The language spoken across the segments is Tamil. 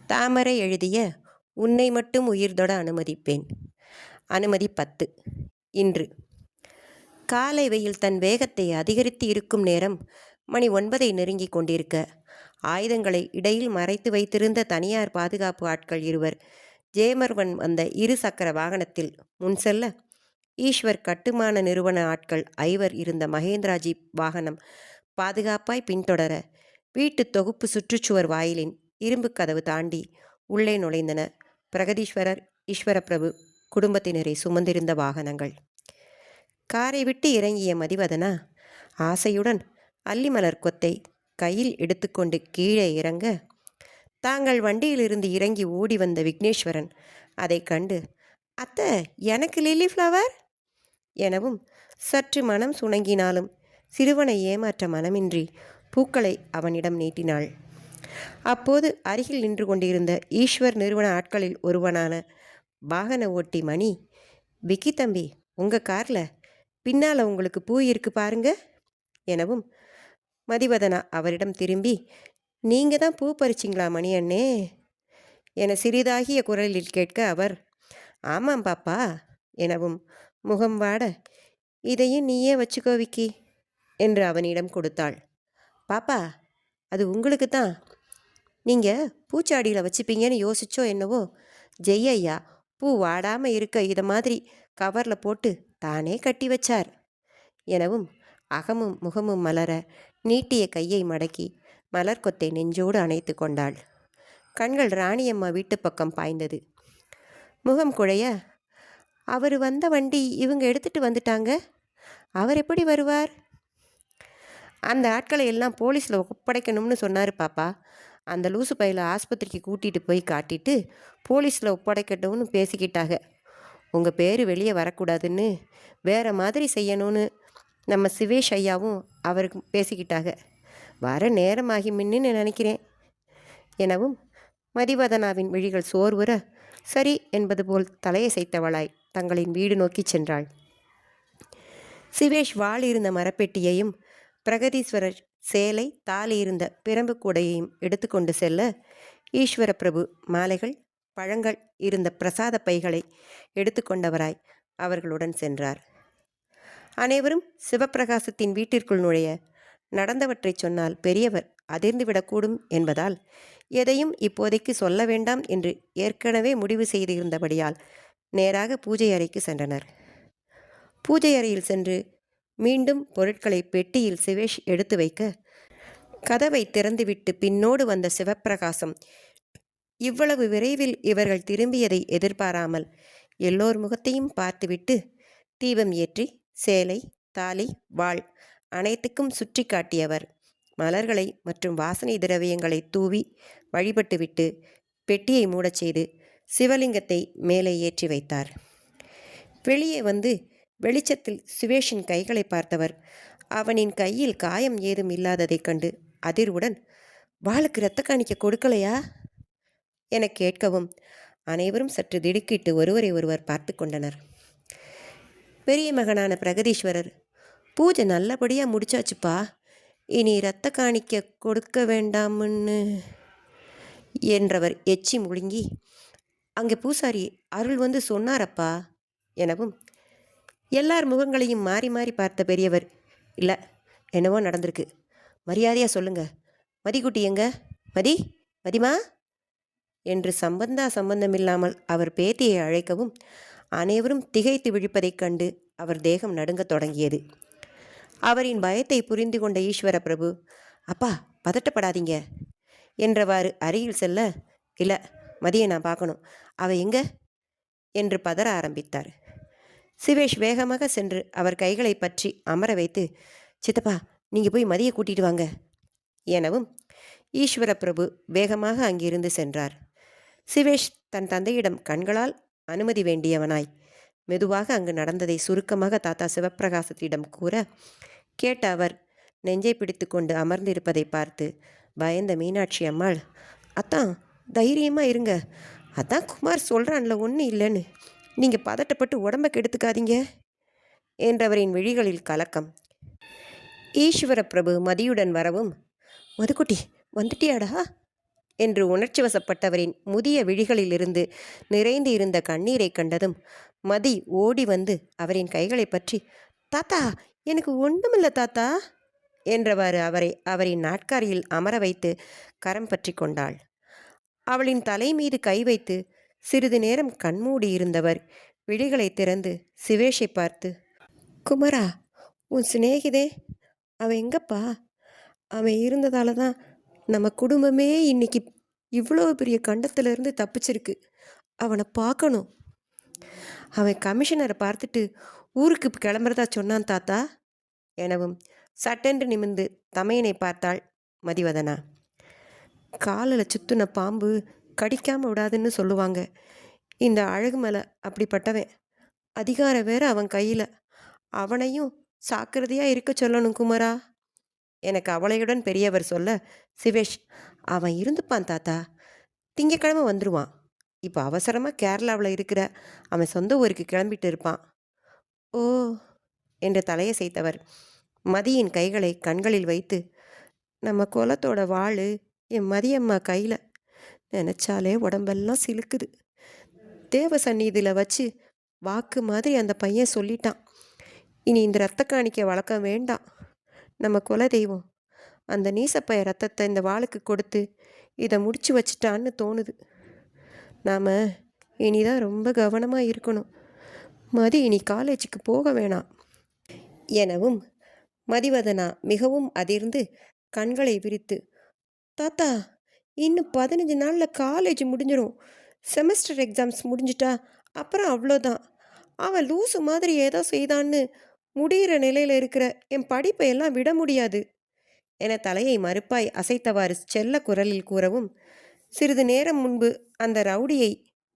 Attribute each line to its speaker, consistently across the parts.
Speaker 1: தாமரை எழுதிய உன்னை மட்டும் உயிர்தொட அனுமதிப்பேன். அனுமதி 10. இன்று காலை வெயில் தன் வேகத்தை அதிகரித்து இருக்கும் நேரம் மணி 9 நெருங்கிக் கொண்டிருக்க, ஆயுதங்களை இடையில் மறைத்து வைத்திருந்த தனியார் பாதுகாப்பு ஆட்கள் இருவர் ஜேமர்வன் வந்த 2 சக்கர வாகனத்தில் முன் செல்ல, ஈஸ்வர் கட்டுமான நிறுவன ஆட்கள் 5 இருந்த மகேந்திரா ஜீப் வாகனம் பாதுகாப்பாய் பின்தொடர, வீட்டு தொகுப்பு சுற்றுச்சுவர் வாயிலின் இரும்பு கதவு தாண்டி உள்ளே நுழைந்தன பிரகதீஸ்வரர், ஈஸ்வரப்பிரபு குடும்பத்தினரை சுமந்திருந்த வாகனங்கள். காரை விட்டு இறங்கிய மதிவதனா ஆசையுடன் அல்லிமலர் கொத்தை கையில் எடுத்துக்கொண்டு கீழே இறங்க, தாங்கள் வண்டியிலிருந்து இறங்கி ஓடி வந்த விக்னேஸ்வரன் அதை கண்டு, அத்தை, எனக்கு லில்லி ஃப்ளவர் எனவும் சற்று மனம் சுணங்கினாலும் சிறுவனை ஏமாற்ற மனமின்றி பூக்களை அவனிடம் நீட்டினாள். அப்போது அருகில் நின்று கொண்டிருந்த ஈஸ்வர் நிறுவன ஆட்களில் ஒருவனான வாகன ஓட்டி மணி, விக்கி தம்பி, உங்கள் காரில் பின்னால் உங்களுக்கு பூ இருக்கு பாருங்க எனவும், மதிவதனா அவரிடம் திரும்பி, நீங்கள் தான் பூ பறிச்சிங்களா மணி அண்ணே என சிறிதாகிய குரலில் கேட்க, அவர் ஆமாம் பாப்பா எனவும் முகம் வாட, இதையும் நீயே வச்சுக்கோ விக்கி என்று அவனிடம் கொடுத்தாள். பாப்பா, அது உங்களுக்கு தான், நீங்கள் பூச்சாடியில் வச்சுப்பீங்கன்னு யோசிச்சோ என்னவோ, ஜெய்யா பூ வாடாமல் இருக்க இதை மாதிரி கவரில் போட்டு தானே கட்டி வச்சார் எனவும், அகமும் முகமும் மலர நீட்டிய கையை மடக்கி மலர் கொத்தை நெஞ்சோடு அணைத்து கொண்டாள். கண்கள் ராணியம்மா வீட்டு பக்கம் பாய்ந்தது. முகம் குழைய, அவர் வந்த வண்டி இவங்க எடுத்துட்டு வந்துட்டாங்க, அவர் எப்படி வருவார்? அந்த ஆட்களை எல்லாம் போலீஸில் ஒப்படைக்கணும்னு சொன்னார் பாப்பா. அந்த லூசு பையில ஆஸ்பத்திரிக்கு கூட்டிகிட்டு போய் காட்டிட்டு போலீஸில் ஒப்படைக்கட்டும்னு பேசிக்கிட்டாங்க. உங்கள் பேர் வெளியே வரக்கூடாதுன்னு வேறு மாதிரி செய்யணும்னு நம்ம சிவேஷ் ஐயாவும் அவருக்கு பேசிக்கிட்டாங்க. வர நேரமாகி மின்னு நினைக்கிறேன் எனவும், மதிவதனாவின் விழிகள் சோர்வுற சரி என்பது போல் தலையசைத்தவளாய் தங்களின் வீடு நோக்கி சென்றாள். சிவேஷ் வாள் இருந்த மரப்பெட்டியையும் பிரகதீஸ்வரர் சேலை தாலி இருந்த பிரம்பு கூடையையும் எடுத்துக்கொண்டு செல்ல, ஈஸ்வர பிரபு மாலைகள் பழங்கள் இருந்த பிரசாத பைகளை எடுத்துக்கொண்டவராய் அவர்களுடன் சென்றார். அனைவரும் சிவப்பிரகாசத்தின் வீட்டிற்குள் நுழைய, நடந்தவற்றை சொன்னால் பெரியவர் அதிர்ந்துவிடக்கூடும் என்பதால் எதையும் இப்போதைக்கு சொல்ல வேண்டாம் என்று ஏற்கனவே முடிவு செய்திருந்தபடியால் நேராக பூஜை அறைக்கு சென்றனர். பூஜை அறையில் சென்று மீண்டும் பொருட்களை பெட்டியில் சிவேஷ் எடுத்து வைக்க, கதவை திறந்துவிட்டு பின்னோடு வந்த சிவப்பிரகாசம் இவ்வளவு விரைவில் இவர்கள் திரும்பியதை எதிர்பாராமல் எல்லோர் முகத்தையும் பார்த்துவிட்டு தீபம் ஏற்றி சேலை தாலி வாள் அனைத்துக்கும் சுற்றி காட்டியவர் மலர்களை மற்றும் வாசனை திரவியங்களை தூவி வழிபட்டுவிட்டு பெட்டியை மூடச் செய்து சிவலிங்கத்தை மேலே ஏற்றி வைத்தார். வெளியே வந்து வெளிச்சத்தில் சுவேஷின் கைகளை பார்த்தவர் அவனின் கையில் காயம் ஏதும் இல்லாததைக் கண்டு அதிர்வுடன், வாளுக்கு இரத்த காணிக்க கொடுக்கலையா என கேட்கவும், அனைவரும் சற்று திடுக்கிட்டு ஒருவரை ஒருவர் பார்த்து கொண்டனர். பெரிய மகனான பிரகதீஸ்வரர், பூஜை நல்லபடியாக முடிச்சாச்சுப்பா, இனி இரத்த காணிக்க கொடுக்க வேண்டாம்னு என்றவர் எச்சி முழுங்கி, அங்கே பூசாரி அருள் வந்து சொன்னாரப்பா எனவும், எல்லார் முகங்களையும் மாறி மாறி பார்த்த பெரியவர், இல்லை, என்னவோ நடந்திருக்கு, மரியாதையாக சொல்லுங்க, மதிக்குட்டி எங்க? மதிமா என்று சம்பந்தமில்லாமல் அவர் பேத்தியை அழைக்கவும், அனைவரும் திகைத்து விழிப்பதைக் கண்டு அவர் தேகம் நடுங்கத் தொடங்கியது. அவரின் பயத்தை புரிந்து கொண்ட ஈஸ்வர பிரபு, அப்பா பதட்டப்படாதீங்க என்றவாறு அருகில் செல்ல, இல்லை, மதியை நான் பார்க்கணும், அவ எங்க என்று பதற ஆரம்பித்தார். சிவேஷ் வேகமாக சென்று அவர் கைகளை பற்றி அமர வைத்து, சித்தப்பா, நீங்கள் போய் மதியை கூட்டிட்டு வாங்க எனவும், ஈஸ்வர பிரபு வேகமாக அங்கிருந்து சென்றார். சிவேஷ் தன் தந்தையிடம் கண்களால் அனுமதி வேண்டியவனாய் மெதுவாக அங்கு நடந்ததை சுருக்கமாக தாத்தா சிவப்பிரகாசத்திடம் கூற, கேட்ட அவர் நெஞ்சை பிடித்து கொண்டு அமர்ந்திருப்பதை பார்த்து பயந்த மீனாட்சி அம்மாள், அத்தான் தைரியமாக இருங்க, அதான் குமார் சொல்கிறான்ல ஒன்றும் இல்லைன்னு, நீங்கள் பதட்டப்பட்டு உடம்பை கெடுத்துக்காதீங்க என்றவரின் விழிகளில் கலக்கம். ஈஸ்வர பிரபு மதியுடன் வரவும், மதுக்குட்டி வந்துட்டியாடா என்று உணர்ச்சி வசப்பட்டவரின் முதிய விழிகளிலிருந்து நிறைந்து இருந்த கண்ணீரை கண்டதும் மதி ஓடி வந்து அவரின் கைகளை பற்றி, தாத்தா, எனக்கு ஒன்றுமில்ல தாத்தா என்றவாறு அவரின் நாட்காரியில் அமர வைத்து கரம் பற்றி கொண்டாள். அவளின் தலை மீது கை வைத்து சிறிது நேரம் கண்மூடி இருந்தவர் விழிகளை திறந்து சிவேஷை பார்த்து, குமரா, உன் சிநேகிதே, அவன் எங்கப்பா? அவன் இருந்ததால தான் நம்ம குடும்பமே இன்னைக்கு இவ்வளோ பெரிய கண்டத்திலிருந்து தப்பிச்சிருக்கு. அவனை பார்க்கணும். அவன் கமிஷனரை பார்த்துட்டு ஊருக்கு கிளம்புறதா சொன்னான் தாத்தா எனவும் சட்டென்று நிமிர்ந்து தமையனை பார்த்தாள் மதிவதனா. காலில் சுத்துன பாம்பு கடிக்காமல் விடாதுன்னு சொல்லுவாங்க. இந்த அழகுமலை அப்படிப்பட்டவன். அதிகாரம் வேற அவன் கையில். அவனையும் சாக்கிரதையாக இருக்க சொல்லணும் குமரா எனக்கு அவளையுடன் பெரியவர் சொல்ல, சிவேஷ், அவன் இருந்துப்பான் தாத்தா, திங்கக்கிழமை வந்துடுவான். இப்போ அவசரமாக கேரளாவில் இருக்கிற அவன் சொந்த ஊருக்கு கிளம்பிட்டு இருப்பான். ஓ என்று தலையை செய்தவர் மதியின் கைகளை கண்களில் வைத்து, நம்ம குலத்தோட வாள் என் மதியம்மா கையில். நினச்சாலே உடம்பெல்லாம் சிலுக்குது. தேவ சந்நிதியில் வச்சு வாக்கு மாதிரி அந்த பையன் சொல்லிட்டான். இனி இந்த இரத்த காணிக்கை வழக்கம் வேண்டாம். நம்ம குல தெய்வம் அந்த நீசப்பைய ரத்தத்தை இந்த வாளுக்கு கொடுத்து இதை முடிச்சு வச்சிட்டான்னு தோணுது. நாம் இனிதான் ரொம்ப கவனமாக இருக்கணும். மதி இனி காலேஜுக்கு போக வேணாம் எனவும் மதிவதனா மிகவும் அதிர்ந்து கண்களை விரித்து, தாத்தா, இன்னும் 15 நாளில் காலேஜ் முடிஞ்சிடும். செமஸ்டர் எக்ஸாம்ஸ் முடிஞ்சிட்டா அப்புறம் அவ்வளோதான். அவன் லூசு மாதிரி ஏதோ செய்தான்னு முடிகிற நிலையில் இருக்கிற என் படிப்பை எல்லாம் விட முடியாது என தலையை மறுப்பாய் அசைத்தவாறு செல்ல குரலில் கூறவும், சிறிது நேரம் முன்பு அந்த ரவுடியை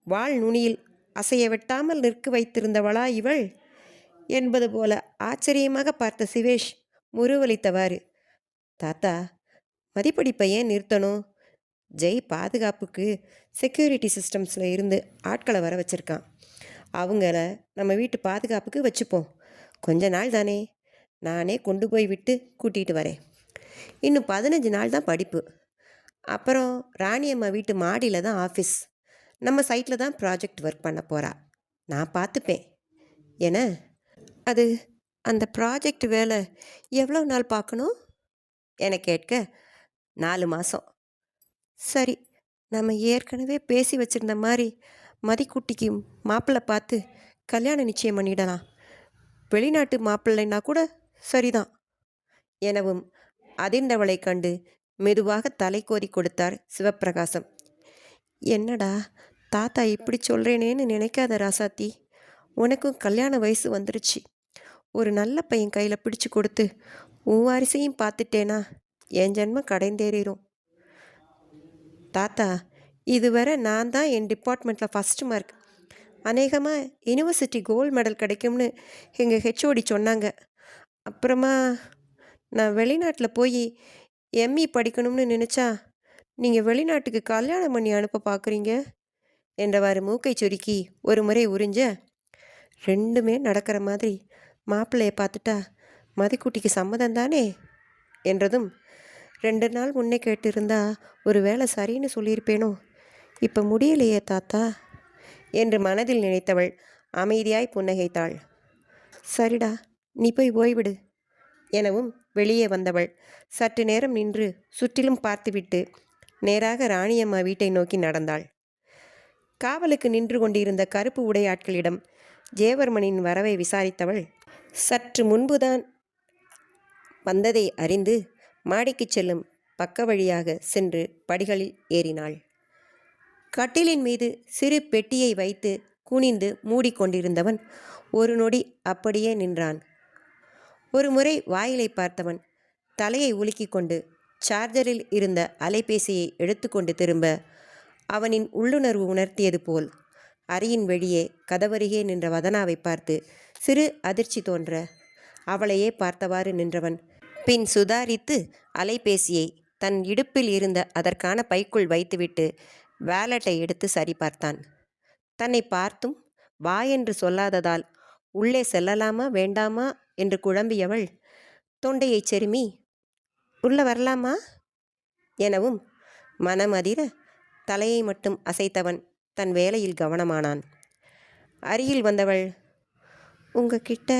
Speaker 1: வாள் நுனியில் அசைய வெட்டாமல் நிற்க வைத்திருந்தவளா இவள் என்பது போல ஆச்சரியமாக பார்த்த சிவேஷ் முருவளித்தவாறு, தாத்தா, மதிப்படிப்பை ஏன் நிறுத்தணும்? ஜெய் பாதுகாப்புக்கு செக்யூரிட்டி சிஸ்டம்ஸில் இருந்து ஆட்களை வர வச்சுருக்கான். அவங்கள நம்ம வீட்டு பாதுகாப்புக்கு வச்சுப்போம். கொஞ்ச நாள் தானே, நானே கொண்டு போய் விட்டு கூட்டிகிட்டு வரேன். இன்னும் 15 நாள் தான் படிப்பு. அப்புறம் ராணியம்மா வீட்டு மாடியில் தான் ஆஃபீஸ். நம்ம சைட்டில் தான் ப்ராஜெக்ட் ஒர்க் பண்ண போகிறா. நான் பார்த்துப்பேன் என, அது அந்த ப்ராஜெக்ட் வேலை எவ்வளோ நாள் பார்க்கணும் என கேட்க, 4 மாதம். சரி, நம்ம ஏற்கனவே பேசி வச்சுருந்த மாதிரி மதிக்குட்டிக்கு மாப்பிள்ளை பார்த்து கல்யாணம் நிச்சயம் பண்ணிடலாம். வெளிநாட்டு மாப்பிள்ளைன்னா கூட சரிதான் எனவும் அதிர்ந்தவளை கண்டு மெதுவாக தலை கோதி கொடுத்தார் சிவப்பிரகாசம். என்னடா தாத்தா இப்படி சொல்கிறேனேன்னு நினைக்காத ராசாத்தி, உனக்கும் கல்யாண வயசு வந்துருச்சு. ஒரு நல்ல பையன் கையில் பிடிச்சு கொடுத்து உன் வாரிசையும் பார்த்துட்டேனா என் ஜென்மம் கடைந்தேறிடும். தாத்தா, இதுவரை நான் தான் என் டிபார்ட்மெண்ட்டில் ஃபஸ்ட்டு மார்க். அநேகமாக யூனிவர்சிட்டி கோல்டு மெடல் கிடைக்கும்னு எங்கள் ஹெச்ஓடி சொன்னாங்க. அப்புறமா நான் வெளிநாட்டில் போய் எம்இ படிக்கணும்னு நினச்சா நீங்கள் வெளிநாட்டுக்கு கல்யாணம் பண்ணி அனுப்ப பார்க்குறீங்க என்றவாறு மூக்கை சுருக்கி ஒரு முறை உறிஞ்ச, ரெண்டுமே நடக்கிற மாதிரி மாப்பிள்ளையை பார்த்துட்டா மதிக்குட்டிக்கு சம்மதம் தானே என்றதும், 2 நாள் முன்னே கேட்டிருந்தா ஒரு வேளை சரின்னு சொல்லியிருப்பேனோ, இப்போ முடியலையே தாத்தா என்று மனதில் நினைத்தவள் அமைதியாய் புன்னகைத்தாள். சரிடா, நீ போய் ஓய்விடு எனவும் வெளியே வந்தவள் சற்று நேரம் நின்று சுற்றிலும் பார்த்துவிட்டு நேராக ராணியம்மா வீட்டை நோக்கி நடந்தாள். காவலுக்கு நின்று கொண்டிருந்த கருப்பு உடை ஆட்களிடம் ஜெயவர்மனின் வரவை விசாரித்தவள் சற்று முன்புதான் வந்ததை அறிந்து மாடிக்கு செல்லும் பக்க வழியாக சென்று படிகளில் ஏறினாள். கட்டிலின் மீது சிறு பெட்டியை வைத்து குனிந்து மூடிக்கொண்டிருந்தவன் ஒரு நொடி அப்படியே நின்றான். ஒரு முறை வாயிலை பார்த்தவன் தலையை உலுக்கி கொண்டு சார்ஜரில் இருந்த அலைபேசியை எடுத்துக்கொண்டு திரும்ப, அவனின் உள்ளுணர்வு உணர்த்தியது போல் அறையின் வெளியே கதவருகே நின்ற வதனாவை பார்த்து சிறு அதிர்ச்சி தோன்ற அவளையே பார்த்தவாறு நின்றவன் பின் சுதாரித்து அலைபேசியை தன் இடுப்பில் இருந்த அதற்கான பைக்குள் வைத்துவிட்டு வேலட்டை எடுத்து சரி பார்த்தான். தன்னை பார்த்தும் வா என்று சொல்லாததால் உள்ளே செல்லலாமா வேண்டாமா என்று குழம்பியவள் தொண்டையை செருமி, உள்ள வரலாமா எனவும் மனமதிர தலையை மட்டும் அசைத்தவன் தன் வேலையில் கவனமானான். அருகில் வந்தவள், உங்ககிட்ட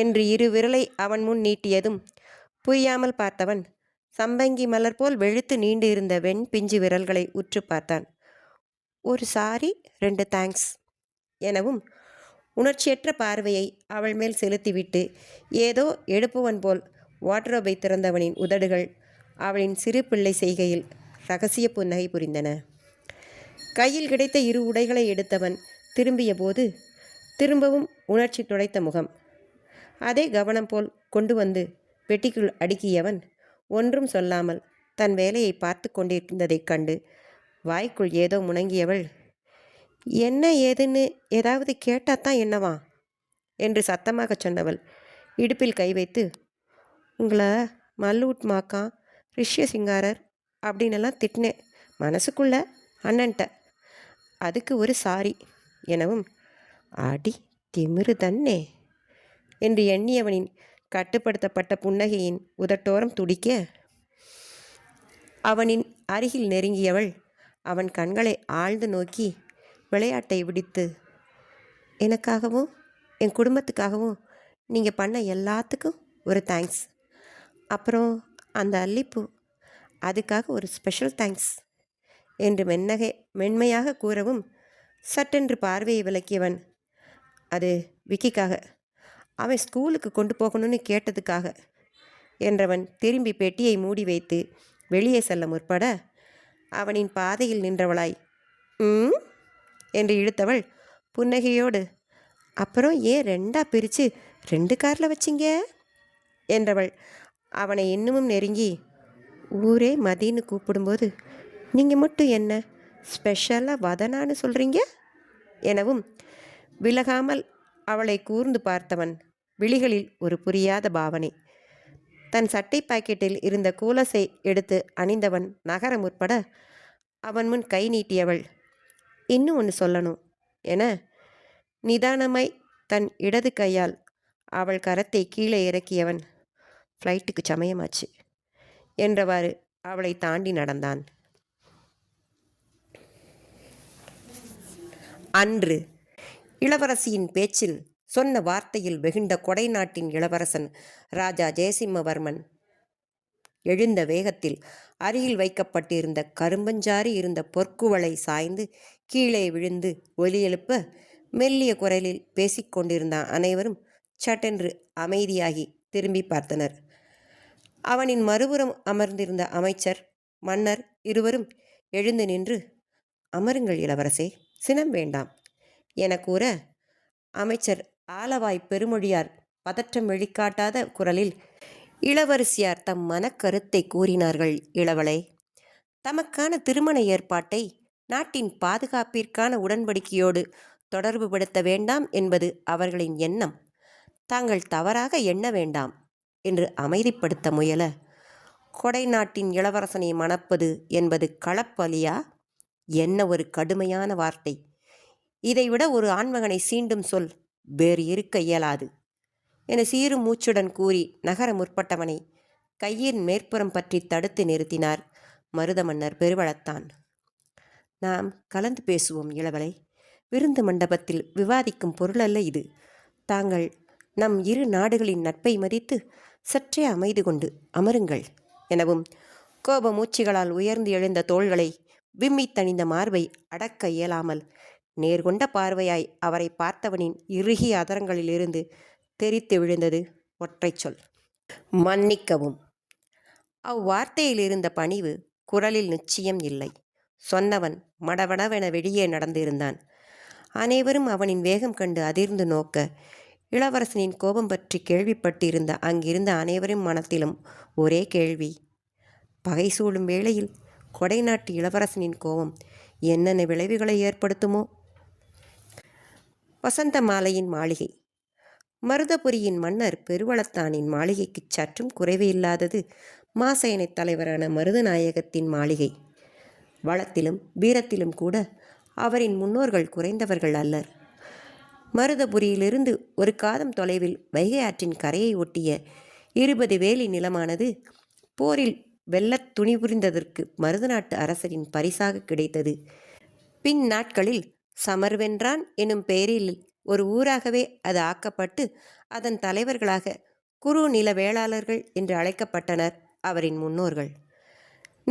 Speaker 1: என்று இரு விரலை அவன் முன் நீட்டியதும் புரியாமல் பார்த்தவன் சம்பங்கி மலர் போல் வெளுத்து நீண்டு இருந்த வெண் பிஞ்சு விரல்களை உற்று பார்த்தான். ஒரு சாரி, 2 தேங்க்ஸ் எனவும் உணர்ச்சியற்ற பார்வையை அவள் மேல் செலுத்திவிட்டு ஏதோ எடுப்பவன் போல் வாட்ரோபை திறந்தவனின் உதடுகள் அவளின் சிறு பிள்ளை செய்கையில் இரகசிய புன்னகை புரிந்தன. கையில் கிடைத்த 2 உடைகளை எடுத்தவன் திரும்பிய போது திரும்பவும் உணர்ச்சி துடைத்த முகம். அதே கவனம் போல் கொண்டு வந்து பெட்டிக்குள் அடுக்கியவன் ஒன்றும் சொல்லாமல் தன் வேலையை பார்த்து கொண்டிருந்ததைக் கண்டு வாய்க்குள் ஏதோ முணங்கியவள், என்ன ஏதுன்னு ஏதாவது கேட்டாத்தான் என்னவா என்று சத்தமாக சொன்னவள் இடுப்பில் கை வைத்து, உங்களை மல்லூட் மாக்கா, ரிஷ்ய சிங்காரர் அப்படின்னெல்லாம் திட்டினேன் மனசுக்குள்ள அண்ணன்ட்ட, அதுக்கு ஒரு சாரி எனவும், அடி திமிரு தன்னே என்று எண்ணியவனின் கட்டுப்படுத்தப்பட்ட புன்னகையின் உதட்டோரம் துடிக்க அவனின் அருகில் நெருங்கியவள் அவன் கண்களை ஆழ்ந்து நோக்கி விளையாட்டை விடுத்து, எனக்காகவும் என் குடும்பத்துக்காகவும் நீங்கள் பண்ண எல்லாத்துக்கும் ஒரு தேங்க்ஸ். அப்புறம் அந்த அல்லிப்பூ, அதுக்காக ஒரு ஸ்பெஷல் தேங்க்ஸ் என்று மென்மையாக கூறவும் சட்டென்று பார்வையை விலக்கியவன், அது விக்கிக்காக, அவன் ஸ்கூலுக்கு கொண்டு போகணும்னு கேட்டதுக்காக என்றவன் திரும்பி பெட்டியை மூடி வைத்து வெளியே செல்ல முற்பட அவனின் பாதையில் நின்றவளாய், என்று இழுத்தவள் புன்னகையோடு, அப்புறம் ஏன் 2ஆ பிரித்து 2 காரில் வச்சிங்க என்றவள் அவனை இன்னமும் நெருங்கி, ஊரே மதின்னு கூப்பிடும்போது நீங்கள் மட்டும் என்ன ஸ்பெஷலாக வதனான்னு சொல்கிறீங்க எனவும் விலகாமல் அவளை கூர்ந்து பார்த்தவன் விழிகளில் ஒரு புரியாத பாவனை. தன் சட்டை பாக்கெட்டில் இருந்த கூலஸை எடுத்து அணிந்தவன் நகர முற்பட அவன் முன் கை நீட்டியவள், இன்னும் ஒன்று சொல்லணும் என நிதானமாய் தன் இடது கையால் அவள் கரத்தை கீழே இறக்கியவன், ஃப்ளைட்டுக்கு சமயமாச்சு என்றவாறு அவளை தாண்டி நடந்தான். அன்று இளவரசியின் பேச்சில் சொன்ன வார்த்தையில் வெகுண்ட கொடை நாட்டின் இளவரசன் ராஜா ஜெயசிம்மவர்மன் எழுந்த வேகத்தில் அருகில் வைக்கப்பட்டிருந்த கரும்பஞ்சாரி இருந்த பொற்குவளை சாய்ந்து கீழே விழுந்து ஒலி எழுப்ப மெல்லிய குரலில் பேசிக்கொண்டிருந்த அனைவரும் சட்டென்று அமைதியாகி திரும்பி பார்த்தனர். அவனின் மறுபுறம் அமர்ந்திருந்த அமைச்சர், மன்னர் இருவரும் எழுந்து நின்று, அமருங்கள் இளவரசே, சினம் வேண்டாம் என கூற அமைச்சர் ஆலவாய் பெருமொழியார் பதற்றம் வெளிக்காட்டாத குரலில் இளவரசியார் தம் மனக்கருத்தை கூறினார்கள். இளவலை, தமக்கான திருமண ஏற்பாட்டை நாட்டின் பாதுகாப்பிற்கான உடன்படிக்கையோடு தொடர்புபடுத்த வேண்டாம் என்பது அவர்களின் எண்ணம். தாங்கள் தவறாக எண்ண வேண்டாம் என்று அமைதிப்படுத்த முயல, கொடை நாட்டின் இளவரசனை மணப்பது என்பது களப்பலியா? என்ன ஒரு கடுமையான வார்த்தை! இதைவிட ஒரு ஆண்மகனை சீண்டும் சொல் வேறு இருக்க இயலாது என சீறு மூச்சுடன் கூறி நகர முற்பட்டவனை கையின் மேற்புறம் பற்றி தடுத்து நிறுத்தினார் மருத மன்னர் பெருவளத்தான். நாம் கலந்து பேசுவோம் இளவலை. விருந்து மண்டபத்தில் விவாதிக்கும் பொருளல்ல இது. தாங்கள் நம் இரு நாடுகளின் நட்பை மதித்து சற்றே அமைதி கொண்டு அமருங்கள் எனவும் கோப மூச்சுகளால் உயர்ந்து எழுந்த தோள்களை விம்மி தணிந்த மார்பை அடக்க இயலாமல் நேர்கொண்ட பார்வையாய் அவரை பார்த்தவனின் இறுகிய அதரங்களிலிருந்து தெரித்து விழுந்தது ஒற்றை சொல், மன்னிக்கவும். அவ்வார்த்தையில் இருந்த பணிவு குரலில் நிச்சயம் இல்லை. சொன்னவன் மடவடவென வெளியே நடந்திருந்தான். அனைவரும் அவனின் வேகம் கண்டு அதிர்ந்து நோக்க இளவரசனின் கோபம் பற்றி கேள்விப்பட்டிருந்த அங்கிருந்த அனைவரின் மனத்திலும் ஒரே கேள்வி, பகை சூழும் வேளையில் கொடை நாட்டு இளவரசனின் கோபம் என்னென்ன விளைவுகளை ஏற்படுத்துமோ? வசந்த மாலையின் மாளிகை. மருதபுரியின் மன்னர் பெருவளத்தானின் மாளிகைக்கு சற்றும் குறைவு இல்லாதது மாசேனை தலைவரான மருதநாயகத்தின் மாளிகை. வளத்திலும் வீரத்திலும் கூட அவரின் முன்னோர்கள் குறைந்தவர்கள் அல்லர். மருதபுரியிலிருந்து ஒரு காதம் தொலைவில் வைகை ஆற்றின் கரையை ஒட்டிய 20 வேலி நிலமானது போரில் வெல்லத் துணிபுரிந்ததற்கு மருதநாட்டு அரசரின் பரிசாக கிடைத்தது. பின் நாட்களில் சமர்வென்றான் எனும் பெயரில் ஒரு ஊராகவே அது ஆக்கப்பட்டு அதன் தலைவர்களாக குறு நில வேளாளர்கள் என்று அழைக்கப்பட்டனர் அவரின் முன்னோர்கள்.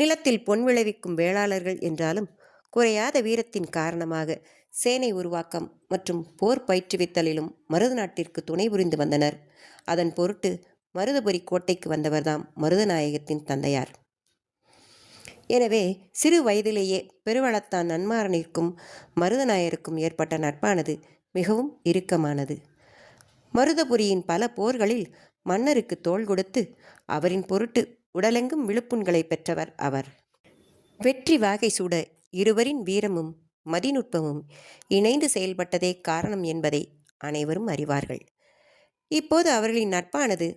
Speaker 1: நிலத்தில் பொன் விளைவிக்கும் வேளாளர்கள் என்றாலும் குறையாத வீரத்தின் காரணமாக சேனை உருவாக்கம் மற்றும் போர் பயிற்றுவித்தலிலும் மருத நாட்டிற்கு துணை புரிந்து வந்தனர். அதன் பொருட்டு மருதபுரி கோட்டைக்கு வந்தவர்தாம் மருதநாயகத்தின் தந்தையார். எனவே சிறு வயதிலேயே பெருவளத்தான் நன்மாறனிற்கும் மருதநாயருக்கும் ஏற்பட்ட நட்பானது மிகவும் இறுக்கமானது. மருதபுரியின் பல போர்களில் மன்னருக்கு தோள் கொடுத்து அவரின் பொருட்டு உடலெங்கும் விழுப்புண்களை பெற்றவர் அவர். வெற்றி வாகை சூட இருவரின் வீரமும் மதிநுட்பமும் இணைந்து செயல்பட்டதே காரணம் என்பதை அனைவரும் அறிவார்கள். இப்போது அவர்களின் நட்பானது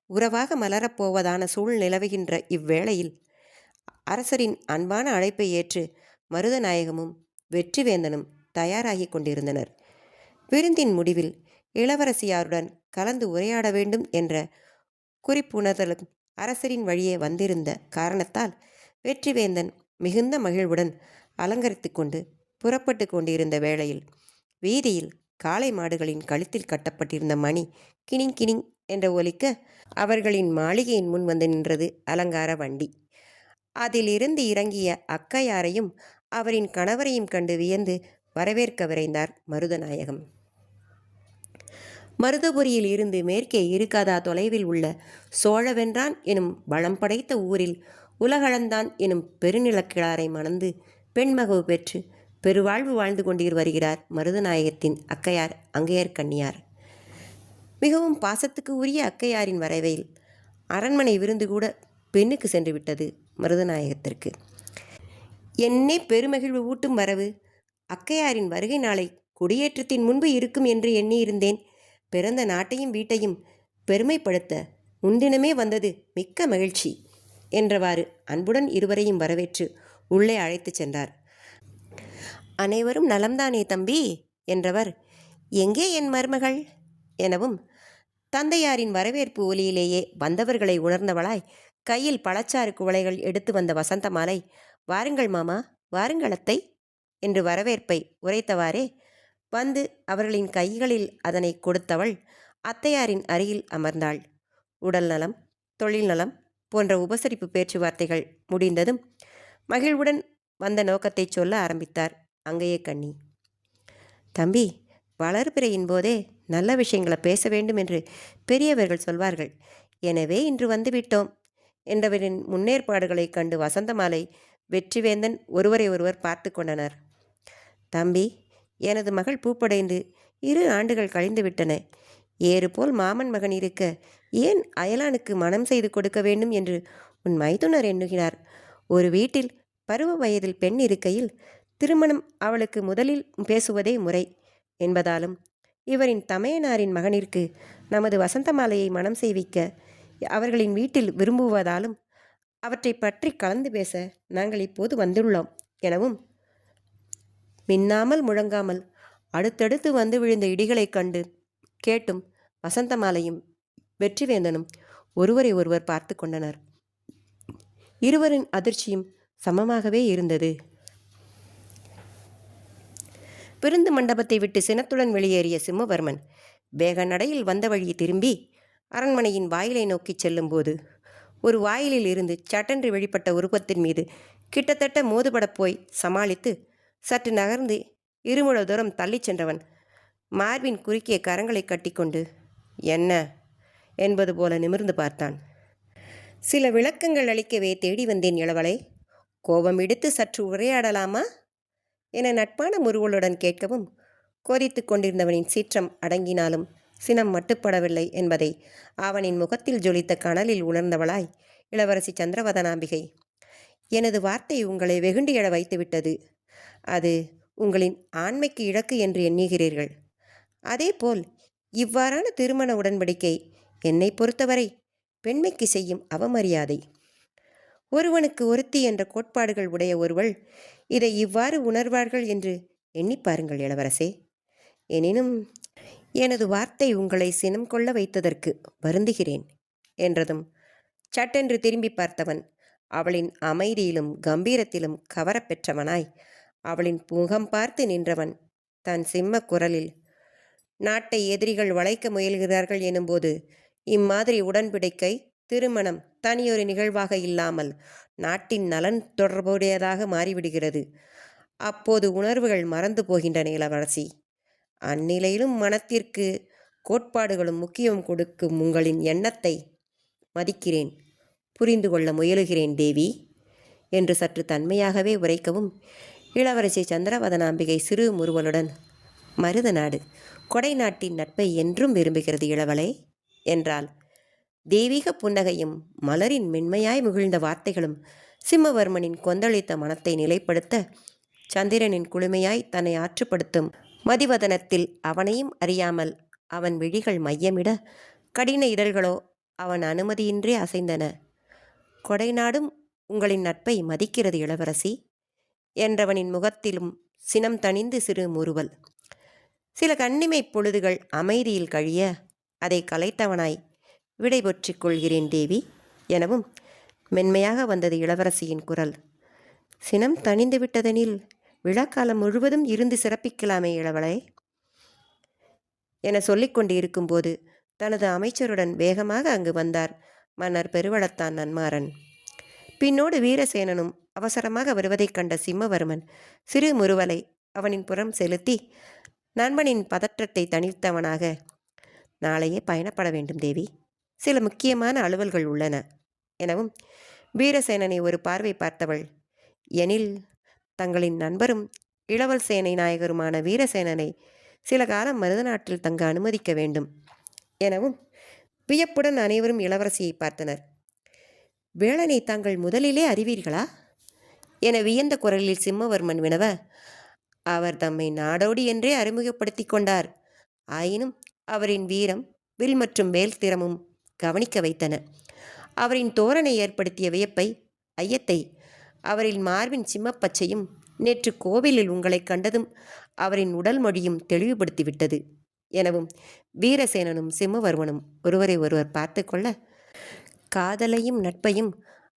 Speaker 1: உறவாக மலரப்போவதான சூழ் நிலவுகின்ற இவ்வேளையில் அரசரின் அன்பான அழைப்பை ஏற்று மருதநாயகமும் வெற்றிவேந்தனும் தயாராகி கொண்டிருந்தனர். விருந்தின் முடிவில் இளவரசியாருடன் கலந்து உரையாட வேண்டும் என்ற குறிப்புணர்தலும் அரசரின் வழியே வந்திருந்த காரணத்தால் வெற்றிவேந்தன் மிகுந்த மகிழ்வுடன் அலங்கரித்து கொண்டு புறப்பட்டு கொண்டிருந்த வேளையில் வீதியில் காளை மாடுகளின் கழுத்தில் கட்டப்பட்டிருந்த மணி கிணிங் கிணிங் என்ற ஒலிக்க அவர்களின் மாளிகையின் முன் வந்து நின்றது அலங்கார வண்டி. அதிலிருந்து இறங்கிய அக்கையாரையும் அவரின் கணவரையும் கண்டு வியந்து வரவேற்க விரைந்தார் மருதநாயகம். மருதபுரியில் இருந்து மேற்கே இருக்காதா தொலைவில் உள்ள சோழவென்றான் எனும் வளம் படைத்த ஊரில் உலகளந்தான் எனும் பெருநிலக்கிழாரை மணந்து பெண்மகவு பெற்று பெருவாழ்வு வாழ்ந்து கொண்டு வருகிறார் மருதநாயகத்தின் அக்கையார் அங்கையர்கண்ணியார். மிகவும் பாசத்துக்கு உரிய அக்கையாரின் வரவையில் அரண்மனை விருந்து கூட பெண்ணுக்கு சென்று விட்டது மருதநாயகத்திற்கு. என்னே பெருமகிழ்வு ஊட்டும் வரவு! அக்கையாரின் வருகை நாளை கொடியேற்றத்தின் முன்பு இருக்கும் என்று எண்ணியிருந்தேன். பிறந்த நாட்டையும் வீட்டையும் பெருமைப்படுத்த முன்தினமே வந்தது மிக்க மகிழ்ச்சி என்றவாறு அன்புடன் இருவரையும் வரவேற்று உள்ளே அழைத்துச் சென்றார். அனைவரும் நலம்தானே தம்பி என்றவர் எங்கே என் மருமகள் எனவும் தந்தையாரின் வரவேற்பு ஒலியிலேயே வந்தவர்களை உணர்ந்தவளாய் கையில் பழச்சாறு குவளைகள் எடுத்து வந்த வசந்தமாலை வாருங்கள் மாமா, வாருங்கள் அத்தை என்று வரவேற்பை உரைத்தவாறே வந்து அவர்களின் கைகளில் அதனை கொடுத்தவள் அத்தையாரின் அருகில் அமர்ந்தாள். உடல் நலம், தொழில் நலம் போன்ற உபசரிப்பு பேச்சுவார்த்தைகள் முடிந்ததும் மகிழ்வுடன் வந்த நோக்கத்தை சொல்ல ஆரம்பித்தார் அங்கையர்கண்ணி. தம்பி, வளர்பிறையின் போதே நல்ல விஷயங்களை பேச வேண்டும் என்று பெரியவர்கள் சொல்வார்கள். எனவே இன்று வந்துவிட்டோம் என்றவரின் முன்னேற்பாடுகளை கண்டு வசந்தமாலை வெற்றிவேந்தன் ஒருவரை ஒருவர் பார்த்து கொண்டனர். தம்பி, எனது மகள் பூப்படைந்து 2 ஆண்டுகள் கழிந்து விட்டன. ஏறு போல் மாமன் மகன் இருக்க ஏன் அயலானுக்கு மனம் செய்து கொடுக்க வேண்டும் என்று உன் மைத்துனர் எண்ணுகிறார். ஒரு வீட்டில் பருவ வயதில் பெண் இருக்கையில் திருமணம் அவளுக்கு முதலில் பேசுவதே முறை என்பதாலும் இவரின் தமையனாரின் மகனிற்கு நமது வசந்தமாலையை மனம் செய்விக்க அவர்களின் வீட்டில் விரும்புவதாலும் அவற்றை பற்றி கலந்து பேச நாங்கள் இப்போது வந்துள்ளோம் எனவும் மின்னாமல் முழங்காமல் அடுத்தடுத்து வந்து விழுந்த இடிகளைக் கண்டு கேட்டும் வசந்தமாலையும் வெற்றிவேந்தனும் ஒருவரை ஒருவர் பார்த்து கொண்டனர். இருவரின் அதிர்ச்சியும் சமமாகவே இருந்தது. விருந்து மண்டபத்தை விட்டு சினத்துடன் வெளியேறிய சிம்மவர்மன் வேக நடையில் வந்த வழி திரும்பி அரண்மனையின் வாயிலை நோக்கி செல்லும்போது ஒரு வாயிலில் இருந்து சட்டென்று வெளிப்பட்ட உருவத்தின் மீது கிட்டத்தட்ட மோதுபடப் போய் சமாளித்து சற்று நகர்ந்து 2 முழ தூரம் தள்ளிச் சென்றவன் மார்பின் குறுக்கிய கரங்களை கட்டிக்கொண்டு என்ன என்பது போல நிமிர்ந்து பார்த்தான். சில விளக்கங்கள் அளிக்கவே தேடி வந்தேன் இளவலை. கோபம் எடுத்து சற்று உரையாடலாமா என நட்பான முறுவலுடன் கேட்கவும் கோரித்து கொண்டிருந்தவனின் சீற்றம் அடங்கினாலும் சினம் மட்டுப்படவில்லை என்பதை அவனின் முகத்தில் ஜொலித்த கனலில் உணர்ந்தவளாய் இளவரசி சந்திரவதனாம்பிகை, எனது வார்த்தை உங்களை வெகுண்டு எழ வைத்துவிட்டது. அது உங்களின் ஆண்மைக்கு இழக்கு என்று எண்ணுகிறீர்கள். அதேபோல் இவ்வாறான திருமண உடன்படிக்கை என்னை பொறுத்தவரை பெண்மைக்கு செய்யும் அவமரியாதை. ஒருவனுக்கு ஒருத்தி என்ற கோட்பாடுகள் உடைய ஒருவள் இதை இவ்வாறு உணர்வார்கள் என்று எண்ணி பாருங்கள் இளவரசே. எனினும் எனது வார்த்தை உங்களை சினம் கொள்ள வைத்ததற்கு வருந்துகிறேன் என்றதும் சட்டென்று திரும்பி பார்த்தவன் அவளின் அமைதியிலும் கம்பீரத்திலும் கவரப்பெற்றவனாய் அவளின் முகம் பார்த்து நின்றவன் தன் சிம்ம குரலில், நாட்டை எதிரிகள் வளைக்க முயல்கிறார்கள் எனும்போது இம்மாதிரி உடன்படிக்கை திருமணம் தனியொரு நிகழ்வாக இல்லாமல் நாட்டின் நலன் தொடர்புடையதாக மாறிவிடுகிறது. அப்போது உணர்வுகள் மறந்து போகின்றன இளவரசி. அந்நிலையிலும் மனத்திற்கு கோட்பாடுகளும் முக்கியம் கொடுக்கும் உங்களின் எண்ணத்தை மதிக்கிறேன், புரிந்து கொள்ள முயலுகிறேன் தேவி என்று சற்று தன்மையாகவே உரைக்கவும், இளவரசி சந்திரவதனாம்பிகை சிறு முறுவலுடன், மருத நாடு கொடை நாட்டின் நட்பை என்றும் விரும்புகிறது இளவலே என்றாள். தெய்வீக புன்னகையும் மலரின் மென்மையாய் முகிழ்ந்த வார்த்தைகளும் சிம்மவர்மனின் கொந்தளித்த மனத்தை நிலைப்படுத்த, சந்திரனின் குளுமையாய் தன்னை ஆற்றுப்படுத்தும் மதிவதனத்தில் அவனையும் அறியாமல் அவன் விழிகள் மையமிட, கடின இதழ்களோ அவன் அனுமதியின்றி அசைந்தன. கொடைநாடும் உங்களின் நட்பை மதிக்கிறது இளவரசி என்றவனின் முகத்திலும் சினம் தணிந்து சிறு முறுவல். சில கண்ணிமை பொழுதுகள் அமைதியில் கழிய, அதை கலைத்தவனாய், விடை பெற்றுக் கொள்கிறேன் தேவி எனவும் மென்மையாக வந்தது இளவரசியின் குரல். சினம் தணிந்து விட்டதெனில் விழாக்காலம் முழுவதும் இருந்து சிறப்பிக்கலாமே இளவலை என சொல்லிக்கொண்டு இருக்கும்போது தனது அமைச்சருடன் வேகமாக அங்கு வந்தார் மன்னர் பெருவளத்தான் நன்மாறன். பின்னோடு வீரசேனனும் அவசரமாக வருவதைக் கண்ட சிம்மவர்மன் சிறு முறுவலை அவனின் புறம் செலுத்தி நண்பனின் பதற்றத்தை தணித்தவனாக, நாளையே பயணப்பட வேண்டும் தேவி, சில முக்கியமான அலுவல்கள் உள்ளன எனவும், வீரசேனனை ஒரு பார்வை பார்த்தவள், எனில் தங்களின் நண்பரும் இளவல் சேனை நாயகருமான வீரசேனனை சில காலம் மருதநாட்டில் தங்க அனுமதிக்க வேண்டும் எனவும் வியப்புடன் அனைவரும் இளவரசியை பார்த்தனர். வேளனை தாங்கள் முதலிலே அறிவீர்களா என வியந்த குரலில் சிம்மவர்மன் வினவ, அவர் தம்மை நாடோடி என்றே அறிமுகப்படுத்தி கொண்டார். ஆயினும் அவரின் வீரம், வில் மற்றும் வேல் திறமும் கவனிக்க வைத்தன. அவரின் தோரணை ஏற்படுத்திய வியப்பை, ஐயத்தை அவரின் மார்பின் சிம்மப்பச்சையும் நேற்று கோவிலில் உங்களை கண்டதும் அவரின் உடல் மொழியும் தெளிவுபடுத்திவிட்டது எனவும் வீரசேனனும் சிம்மவர்மனும் ஒருவரை ஒருவர் பார்த்து கொள்ள, காதலையும் நட்பையும்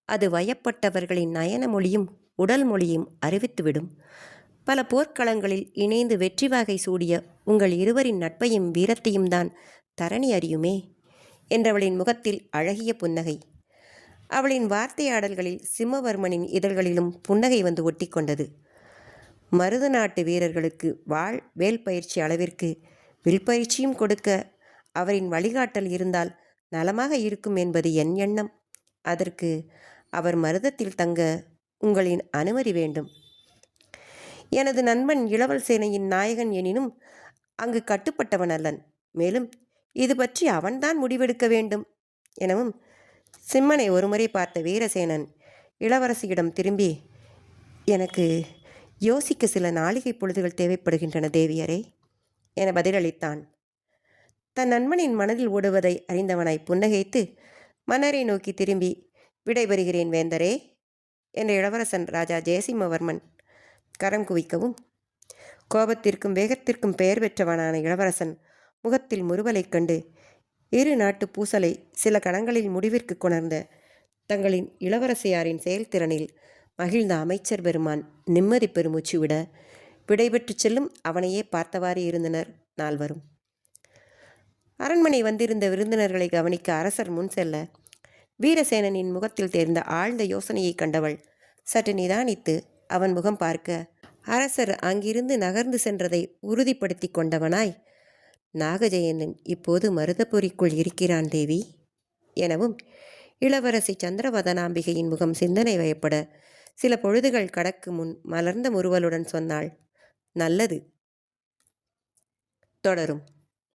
Speaker 1: அது வயப்பட்டவர்களின் நயன மொழியும் உடல் மொழியும் அறிவித்துவிடும். பல போர்க்களங்களில் இணைந்து வெற்றி வாகை சூடிய உங்கள் இருவரின் நட்பையும் வீரத்தையும் தான் தரணி அறியுமே என்றவளின் முகத்தில் அழகிய புன்னகை. அவளின் வார்த்தையாடல்களில் சிம்மவர்மனின் இதழ்களிலும் புன்னகை வந்து ஒட்டி கொண்டது. மருத நாட்டு வீரர்களுக்கு வாழ் வேல் பயிற்சி அளவிற்கு வில் பயிற்சியும் கொடுக்க அவரின் வழிகாட்டல் இருந்தால் நலமாக இருக்கும் என்பது என் எண்ணம். அதற்கு அவர் மருதத்தில் தங்க உங்களின் அனுமதி வேண்டும். எனது நண்பன் இளவல் சேனையின் நாயகன் எனினும் அங்கு கட்டுப்பட்டவன் அல்லன். மேலும் இது பற்றி அவன்தான் முடிவெடுக்க வேண்டும் எனவும் சிம்மனை ஒருமுறை பார்த்த வீரசேனன் இளவரசியிடம் திரும்பி, எனக்கு யோசிக்க சில நாளிகை பொழுதுகள் தேவைப்படுகின்றன தேவியரே என பதிலளித்தான். தன் நண்பனின் மனதில் ஓடுவதை அறிந்தவனாய் புன்னகைத்து மன்னரை நோக்கி திரும்பி, விடைபெறுகிறேன் வேந்தரே என்ற இளவரசன் ராஜா ஜெயசிம்மவர்மன் கரம் குவிக்கவும், கோபத்திற்கும் வேகத்திற்கும் பெயர் பெற்றவனான இளவரசன் முகத்தில் முறுவலைக் கண்டு இரு நாட்டு பூசலை சில கணங்களில் முடிவிற்கு கொணர்ந்த தங்களின் இளவரசியாரின் செயல்திறனில் மகிழ்ந்த அமைச்சர் பெருமான் நிம்மதி பெருமூச்சு விட, விடைபெற்று செல்லும் அவனையே பார்த்தவாறு இருந்தனர் நால்வரும். அரண்மனை வந்திருந்த விருந்தினர்களை கவனிக்க அரசர் முன் செல்ல, வீரசேனனின் முகத்தில் தேர்ந்த ஆழ்ந்த யோசனையை கண்டவள் சற்று நிதானித்து அவன் முகம் பார்க்க, அரசர் அங்கிருந்து நகர்ந்து சென்றதை உறுதிப்படுத்தி கொண்டவனாய், நாகஜெயந்தன் இப்போது மருதபுரிக்குள் இருக்கிறான் தேவி எனவும், இளவரசி சந்திரவதனாம்பிகையின் முகம் சிந்தனை வயப்பட சில பொழுதுகள் கடக்கு முன் மலர்ந்த முறுவலுடன் சொன்னாள், நல்லது. தொடரும்.